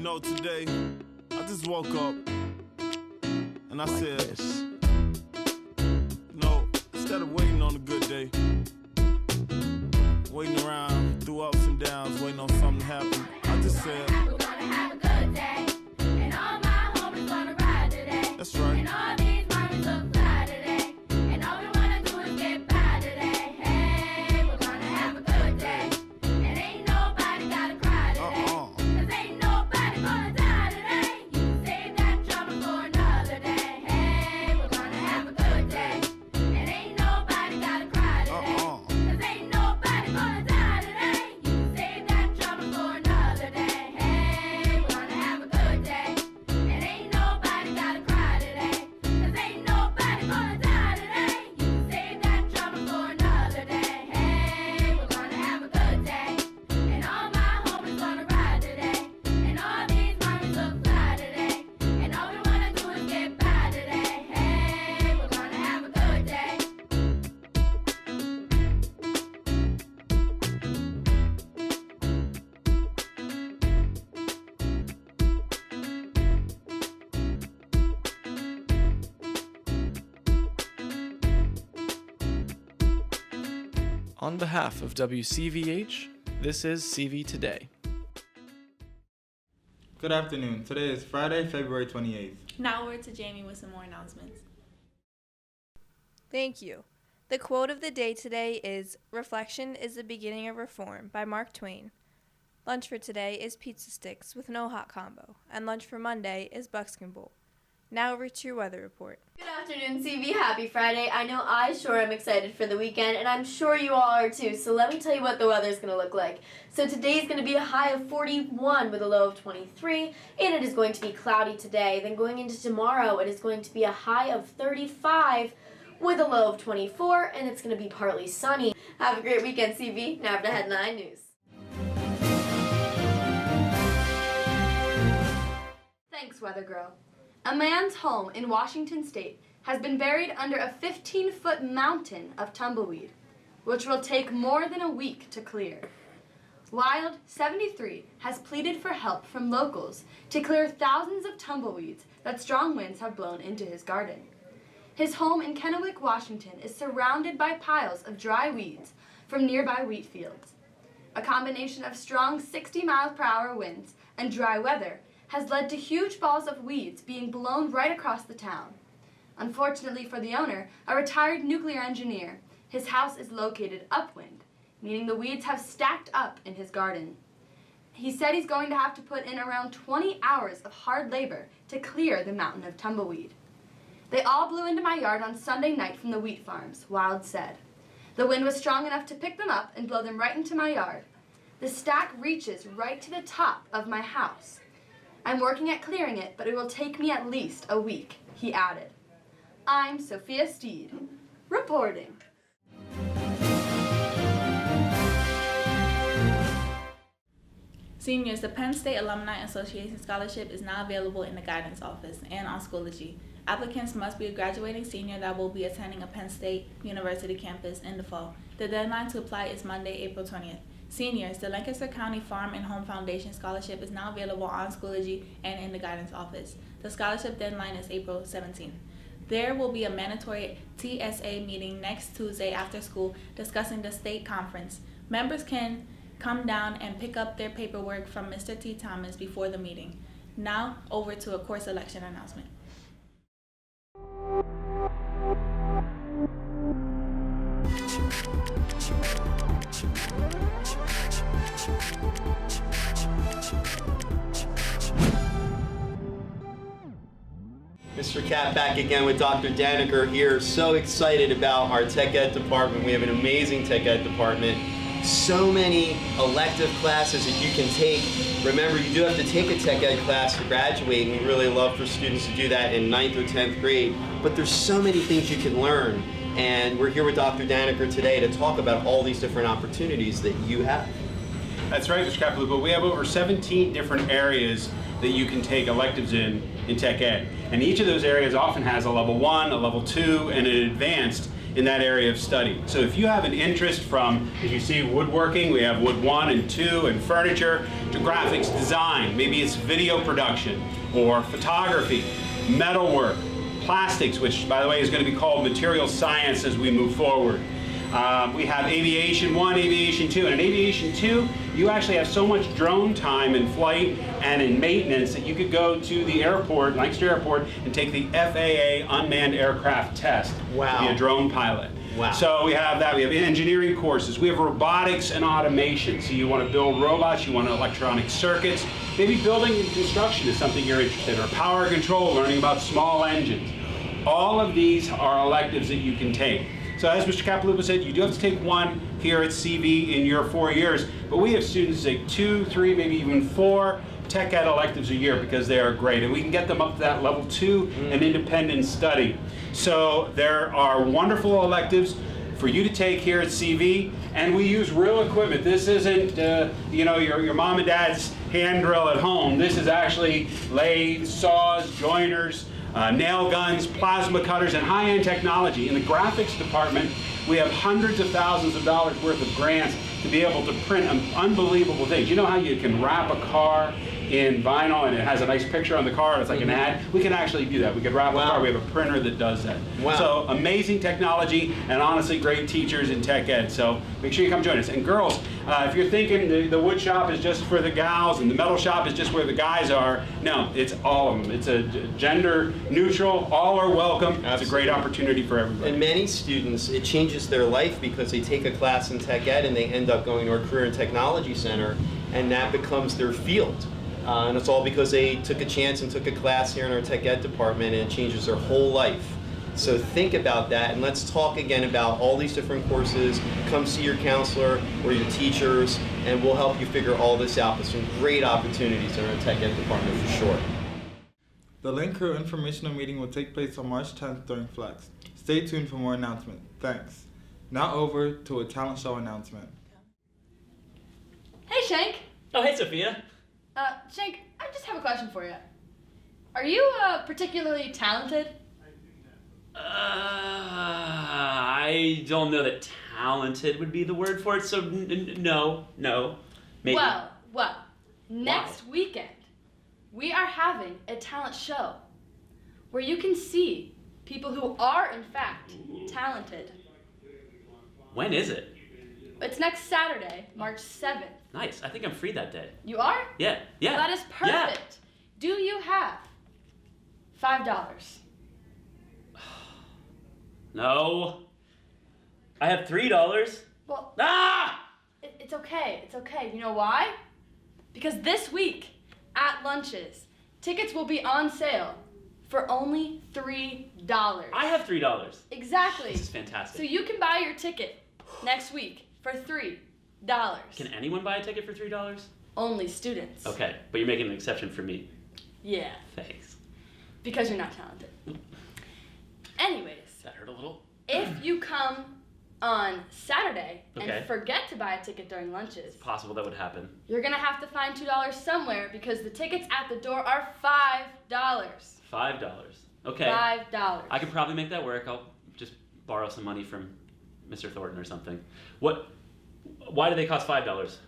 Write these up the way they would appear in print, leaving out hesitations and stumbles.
know, today, I just woke up and I said, instead of waiting on a good day, waiting around through ups and downs, waiting on something to happen, I just said, we're gonna have a good day, and all my homies gonna ride today. That's right. And all these mommies look fly today, and all we wanna do is get by today. Hey, we're gonna have a good day, and ain't nobody gotta cry today. Cause ain't nobody gonna die today. You can save that drama for another day. Hey, we're gonna have a good day, and ain't nobody gotta cry today. Cause ain't nobody gonna die today. You can save that drama for another day. Hey, we're gonna have a good day, and ain't nobody gotta cry today. Cause ain't nobody gonna die today. You can save that drama for another day. Hey, we're gonna have a good day, and all my homies gonna ride today. And all these mommies look fly today, and all we wanna do is get by today. Hey, we're gonna have a good day. On behalf of WCVH, this is CV Today. Good afternoon. Today is Friday, February 28th. Now we're to Jamie with some more announcements. Thank you. The quote of the day today is, "Reflection is the beginning of reform," by Mark Twain. Lunch for today is pizza sticks with no hot combo, and lunch for Monday is Buckskin Bowl. Now over to your weather report. Good afternoon, CV. Happy Friday. I know I sure am excited for the weekend, and I'm sure you all are too, so let me tell you what the weather's going to look like. So today's going to be a high of 41 with a low of 23, and it is going to be cloudy today. Then going into tomorrow, it is going to be a high of 35 with a low of 24, and it's going to be partly sunny. Have a great weekend, CV. Now to Headline News. Thanks, Weather Girl. A man's home in Washington State has been buried under a 15-foot mountain of tumbleweed, which will take more than a week to clear. Wild, 73, has pleaded for help from locals to clear thousands of tumbleweeds that strong winds have blown into his garden. His home in Kennewick, Washington is surrounded by piles of dry weeds from nearby wheat fields. A combination of strong 60-mile-per-hour winds and dry weather has led to huge balls of weeds being blown right across the town. Unfortunately for the owner, a retired nuclear engineer, his house is located upwind, meaning the weeds have stacked up in his garden. He said he's going to have to put in around 20 hours of hard labor to clear the mountain of tumbleweed. They all blew into my yard on Sunday night from the wheat farms, Wild said. The wind was strong enough to pick them up and blow them right into my yard. The stack reaches right to the top of my house. I'm working at clearing it, but it will take me at least a week, he added. I'm Sophia Steed, reporting. Seniors, the Penn State Alumni Association Scholarship is now available in the guidance office and on Schoology. Applicants must be a graduating senior that will be attending a Penn State University campus in the fall. The deadline to apply is Monday, April 20th. Seniors, the Lancaster County Farm and Home Foundation Scholarship is now available on Schoology and in the guidance office. The scholarship deadline is April 17th. There will be a mandatory TSA meeting next Tuesday after school discussing the state conference. Members can come down and pick up their paperwork from Mr. T. Thomas before the meeting. Now, over to a course selection announcement. Mr. Cat back again with Dr. Daniker here. So excited about our Tech Ed department. We have an amazing Tech Ed department. So many elective classes that you can take. Remember, you do have to take a Tech Ed class to graduate, and we really love for students to do that in 9th or 10th grade. But there's so many things you can learn. And we're here with Dr. Daniker today to talk about all these different opportunities that you have. That's right, Mr. Capiloupo. We have over 17 different areas that you can take electives in Tech Ed. And each of those areas often has a level 1, a level 2, and an advanced. in that area of study. So if you have an interest from, as you see, woodworking, we have wood 1 and 2, and furniture, to graphics design, maybe it's video production, or photography, metalwork, plastics, which by the way is going to be called material science as we move forward. We have Aviation 1, Aviation 2, and in Aviation 2, you actually have so much drone time in flight and in maintenance that you could go to the airport, Lancaster Airport, and take the FAA unmanned aircraft test to be a drone pilot. Wow. So we have that. We have engineering courses. We have robotics and automation. So you want to build robots, you want electronic circuits. Maybe building and construction is something you're interested in, or power control, learning about small engines. All of these are electives that you can take. So as Mr. Capiloupa said, you do have to take one here at CV in your 4 years, but we have students take 2, 3, maybe even 4 tech ed electives a year because they are great, and we can get them up to that level 2 and independent study. So there are wonderful electives for you to take here at CV, and we use real equipment. This isn't your mom and dad's hand drill at home. This is actually lathes, saws, joiners, nail guns, plasma cutters, and high-end technology. In the graphics department, we have hundreds of thousands of dollars worth of grants to be able to print unbelievable things. You know how you can wrap a car in vinyl and it has a nice picture on the car, it's like an ad? We can actually do that. We could wrap a car. We have a printer that does that. Wow. So amazing technology and honestly great teachers in tech ed. So make sure you come join us. And girls, if you're thinking the wood shop is just for the gals and the metal shop is just where the guys are, no, it's all of them. It's a gender neutral, all are welcome. Absolutely. It's a great opportunity for everybody. And many students, it changes their life because they take a class in tech ed and they end up going to a career and technology center, and that becomes their field. And it's all because they took a chance and took a class here in our tech ed department, and it changes their whole life. So think about that, and let's talk again about all these different courses. Come see your counselor or your teachers, and we'll help you figure all this out. There's some great opportunities in our tech ed department for sure. The Link Crew informational meeting will take place on March 10th during Flex. Stay tuned for more announcements. Thanks. Now over to a talent show announcement. Hey, Shank. Oh, hey, Sophia. Shank, I just have a question for you. Are you particularly talented? I don't know that talented would be the word for it, so no, maybe. Well, next weekend, we are having a talent show where you can see people who are, in fact, talented. When is it? It's next Saturday, March 7th. Nice. I think I'm free that day. You are? Yeah. Well, that is perfect. Yeah. Do you have $5? No. I have $3. Well, Ah! It's okay. It's okay. You know why? Because this week at lunches, tickets will be on sale for only $3. I have $3. Exactly. This is fantastic. So you can buy your ticket next week for $3. Can anyone buy a ticket for $3? Only students. Okay, but you're making an exception for me. Yeah. Thanks. Because you're not talented. Anyways. That hurt a little. If you come on Saturday Okay. and forget to buy a ticket during lunches, It's possible that would happen. you're gonna have to find $2 somewhere because the tickets at the door are $5. $5. Okay. $5. I could probably make that work. I'll just borrow some money from Mr. Thornton or something. Why do they cost $5?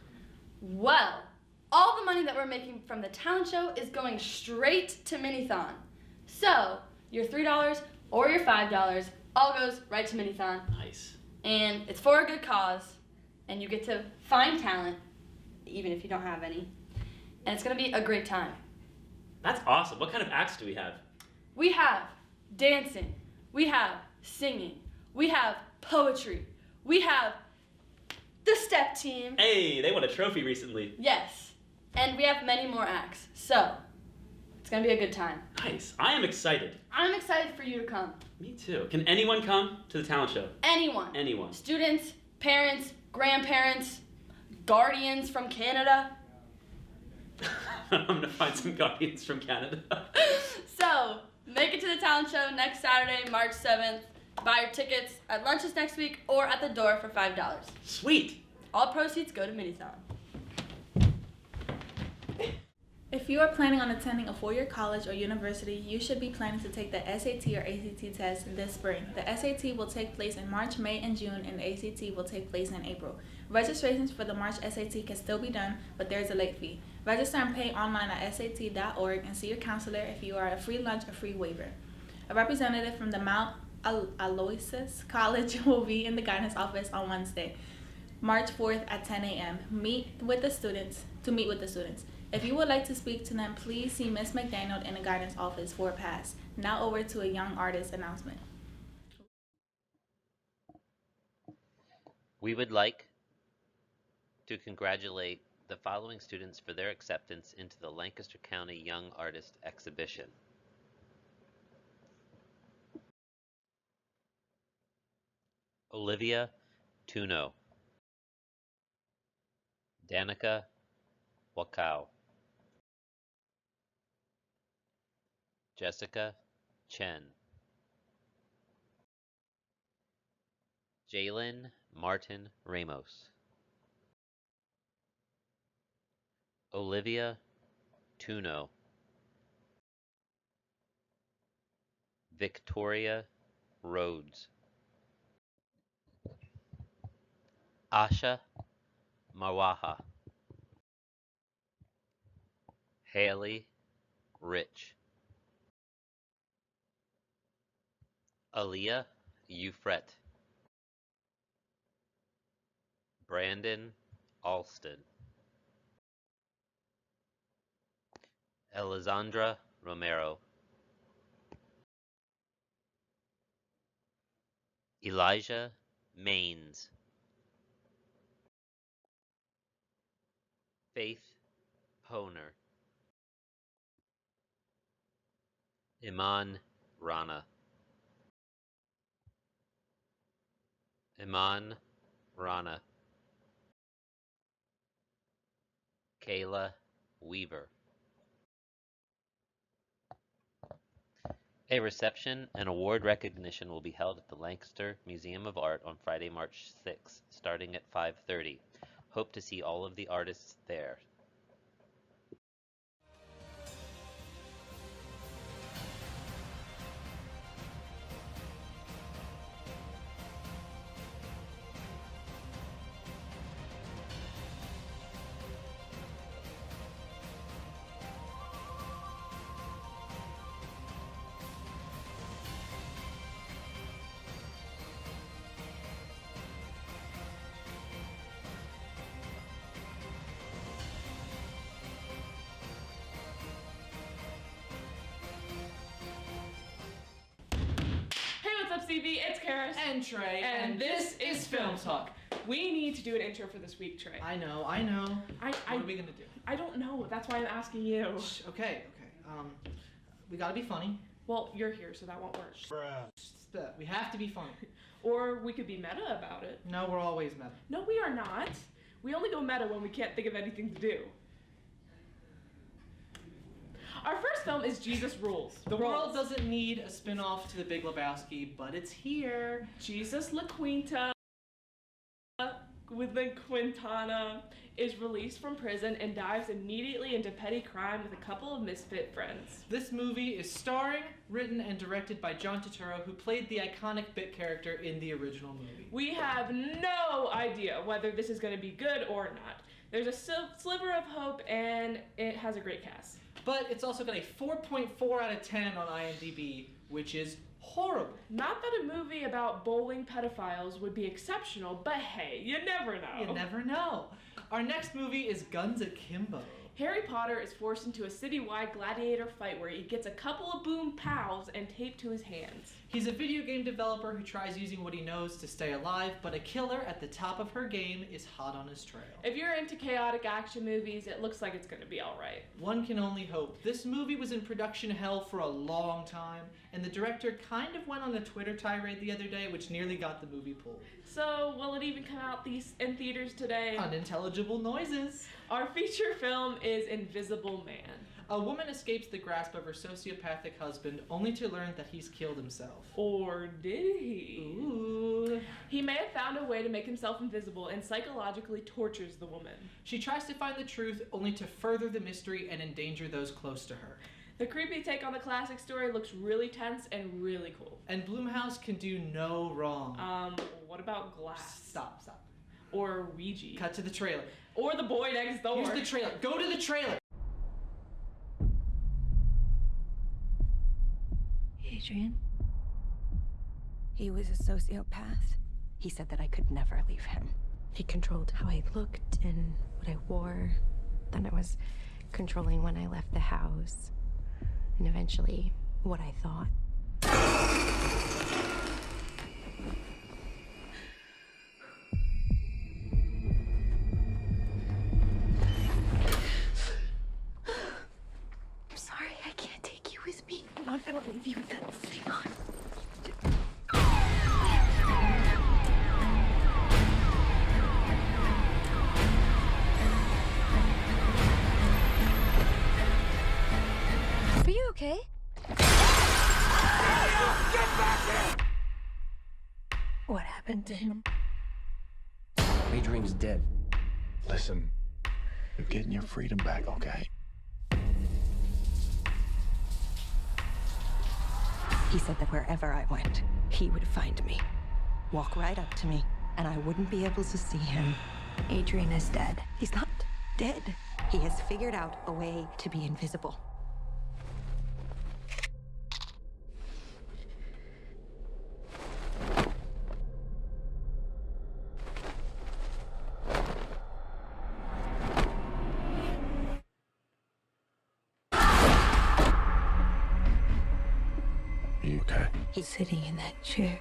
Well, all the money that we're making from the talent show is going straight to Minithon. So, your $3 or your $5 all goes right to Minithon. Nice. And it's for a good cause, and you get to find talent, even if you don't have any. And it's gonna be a great time. That's awesome. What kind of acts do we have? We have dancing, we have singing, we have poetry, we have the step team. Hey, they won a trophy recently. Yes, and we have many more acts. So, it's gonna be a good time. Nice. I am excited. I'm excited for you to come. Me too. Can anyone come to the talent show? Anyone. Anyone. Students, parents, grandparents, guardians from Canada. I'm gonna find some guardians from Canada. So, make it to the talent show next Saturday, March 7th. Buy your tickets at lunches next week or at the door for $5. Sweet. All proceeds go to Minithon. If you are planning on attending a four-year college or university, you should be planning to take the SAT or ACT test this spring. The SAT will take place in March, May, and June, and the ACT will take place in April. Registrations for the March SAT can still be done, but there is a late fee. Register and pay online at sat.org and see your counselor if you are a free lunch or free waiver. A representative from the Mount Aloysius College will be in the guidance office on Wednesday, March 4th at 10 a.m. to meet with the students. If you would like to speak to them, please see Ms. McDaniel in the guidance office for a pass. Now over to a young artist announcement. We would like to congratulate the following students for their acceptance into the Lancaster County Young Artist Exhibition. Olivia Tuno, Danica Wakau, Jessica Chen, Jalen Martin Ramos, Olivia Tuno, Victoria Rhodes, Asha Mawaha, Haley Rich, Aaliyah Ufret, Brandon Alston, Elizandra Romero, Elijah Maines, Faith Honer, Iman Rana, Kayla Weaver. A reception and award recognition will be held at the Lancaster Museum of Art on Friday, March 6th, starting at 5:30. Hope to see all of the artists there. CV, it's Karis. And Trey. And this is Film Talk. We need to do an intro for this week, Trey. I know. What are we gonna do? I don't know. That's why I'm asking you. Okay. We gotta be funny. Well, you're here, so that won't work. We have to be funny. Or we could be meta about it. No, we're always meta. No, we are not. We only go meta when we can't think of anything to do. Our first film is Jesus Rules. The world doesn't need a spin-off to The Big Lebowski, but it's here. Jesus La Quinta with the Quintana is released from prison and dives immediately into petty crime with a couple of misfit friends. This movie is starring, written, and directed by John Turturro, who played the iconic Bit character in the original movie. We have no idea whether this is going to be good or not. There's a sliver of hope, and it has a great cast. But it's also got a 4.4 out of 10 on IMDb, which is horrible. Not that a movie about bowling pedophiles would be exceptional, but hey, you never know. You never know. Our next movie is Guns Akimbo. Harry Potter is forced into a citywide gladiator fight where he gets a couple of boom pows and taped to his hands. He's a video game developer who tries using what he knows to stay alive, but a killer at the top of her game is hot on his trail. If you're into chaotic action movies, it looks like it's going to be alright. One can only hope. This movie was in production hell for a long time, and the director kind of went on a Twitter tirade the other day, which nearly got the movie pulled. So, will it even come out in theaters today? Unintelligible noises. Our feature film is Invisible Man. A woman escapes the grasp of her sociopathic husband only to learn that he's killed himself. Or did he? Ooh. He may have found a way to make himself invisible and psychologically tortures the woman. She tries to find the truth only to further the mystery and endanger those close to her. The creepy take on the classic story looks really tense and really cool. And Blumhouse can do no wrong. What about Glass? Stop. Or Ouija? Cut to the trailer. Or The Boy Next Door. Here's the trailer. Go to the trailer. Adrian. He was a sociopath. He said that I could never leave him. He controlled how I looked and what I wore. Then it was controlling when I left the house. And eventually, what I thought. I'm sorry, I can't take you with me. I'm not gonna leave you with that thing on. Are you okay? What happened to him? Adrian's dead. Listen, you're getting your freedom back, okay? He said that wherever I went, he would find me, walk right up to me, and I wouldn't be able to see him. Adrian is dead. He's not dead. He has figured out a way to be invisible. Are you okay? He's sitting in that chair.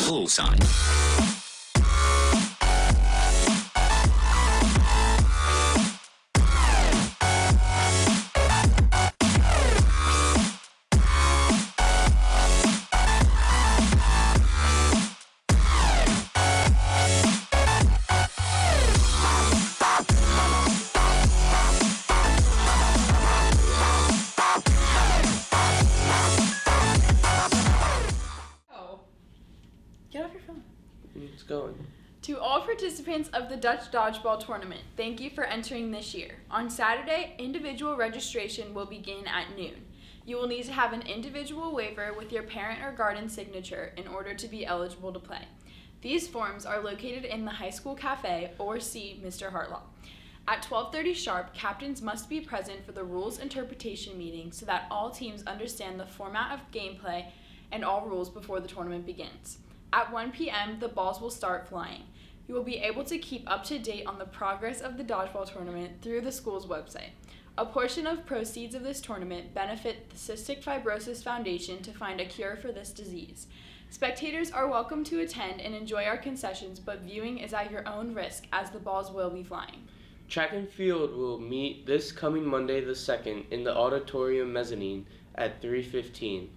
Bullseye. Get off your phone. It's going. To all participants of the Dutch Dodgeball Tournament, thank you for entering this year. On Saturday, individual registration will begin at noon. You will need to have an individual waiver with your parent or guardian signature in order to be eligible to play. These forms are located in the high school cafe or see Mr. Hartlaw. At 12:30 sharp, captains must be present for the rules interpretation meeting so that all teams understand the format of gameplay and all rules before the tournament begins. At 1 p.m., the balls will start flying. You will be able to keep up to date on the progress of the dodgeball tournament through the school's website. A portion of proceeds of this tournament benefit the Cystic Fibrosis Foundation to find a cure for this disease. Spectators are welcome to attend and enjoy our concessions, but viewing is at your own risk as the balls will be flying. Track and field will meet this coming Monday the 2nd in the auditorium mezzanine at 3:15.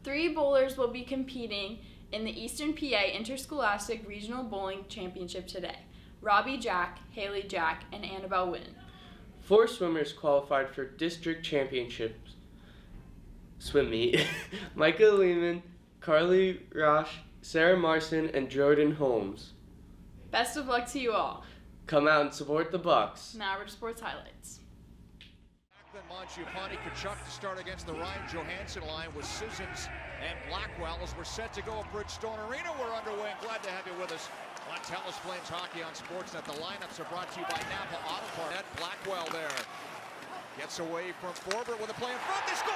3 bowlers will be competing in the Eastern PA Interscholastic Regional Bowling Championship today. Robbie Jack, Haley Jack, and Annabelle Wynn. 4 swimmers qualified for district championships swim meet. Micah Lehman, Carly Rosh, Sarah Marson, and Jordan Holmes. Best of luck to you all. Come out and support the Bucks. Now over to sports highlights. Mangiapane Kachuk to start against the Ryan Johansson line with Sissons and Blackwell as we're set to go at Bridgestone Arena. We're underway and glad to have you with us on Telus Flames Hockey on Sportsnet. The lineups are brought to you by Napa Auto Parts. Blackwell there gets away from Forbert with a play in front. They score!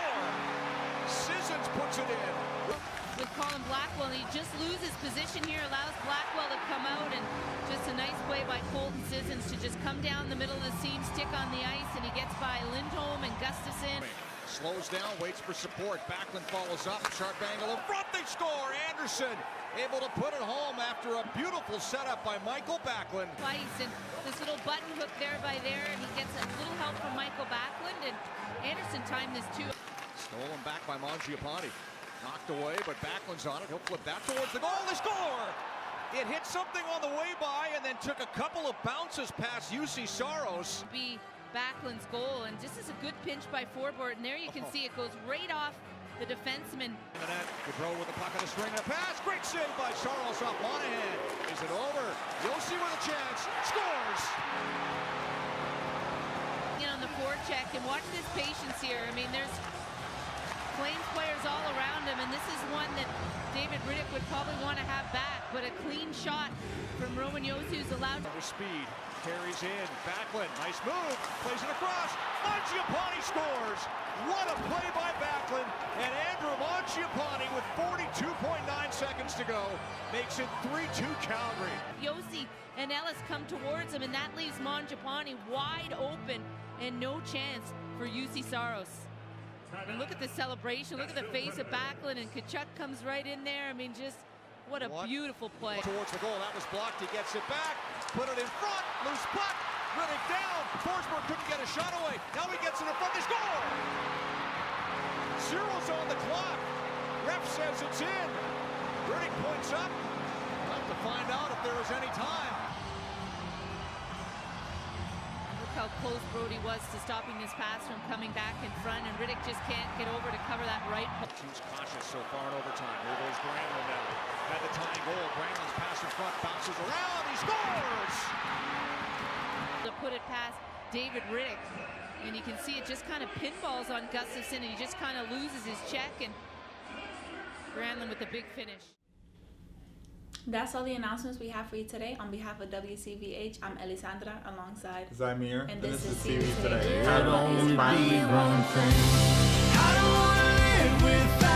Sissons puts it in. with Colin Blackwell, and he just loses position here, allows Blackwell to come out, and just a nice play by Colton Sissons to just come down the middle of the seam, stick on the ice, and he gets by Lindholm and Gustafsson. Slows down, waits for support. Backlund follows up. Sharp angle in front. They score. Anderson able to put it home after a beautiful setup by Michael Backlund. Twice, and this little button hook there by there, and he gets a little help from Michael Backlund, and Anderson timed this too. Stolen back by Mangiapane. Knocked away, but Backlund's on it. He'll flip that towards the goal. They score! It hit something on the way by and then took a couple of bounces past UC Saros. Be Backlund's goal, and this is a good pinch by Forbort, and there you can see it goes right off the defenseman. Gaudreau with the puck on the string and a pass. Great save by Saros off Monahan. Is it over? Yossi with a chance. Scores! On the forecheck, and watch this patience here. I mean, there's Flames players all around him, and this is one that David Riddick would probably want to have back, but a clean shot from Roman Yossi who's allowed to speed. Carries in. Backlund. Nice move. Plays it across. Mangiapane scores. What a play by Backlund. And Andrew Mangiapane with 42.9 seconds to go makes it 3-2 Calgary. Yossi and Ellis come towards him, and that leaves Mangiapane wide open and no chance for UC Saros. And look at the celebration. Look at the face of Backlund, and Tkachuk comes right in there. I mean, just what a beautiful play. Towards the goal. That was blocked. He gets it back. Put it in front. Loose puck. Riddick down. Forsberg couldn't get a shot away. Now he gets it in front. They score! Zero's on the clock. Ref says it's in. Riddick points up. We'll have to find out if there is any time. Look how close Brody was to stopping this pass from coming back in front, and Riddick just can't get over to cover that right. Team's cautious so far in overtime. Here goes Granlund now. Had the tying goal. Granlund's pass in front, bounces around. He scores! To put it past David Riddick, and you can see it just kind of pinballs on Gustafsson, and he just kind of loses his check, and Granlund with the big finish. That's all the announcements we have for you today. On behalf of WCVH, I'm Elisandra alongside Zamir, and this is CV Today. I don't Everybody is wanna fine. be one thing. I don't wanna live without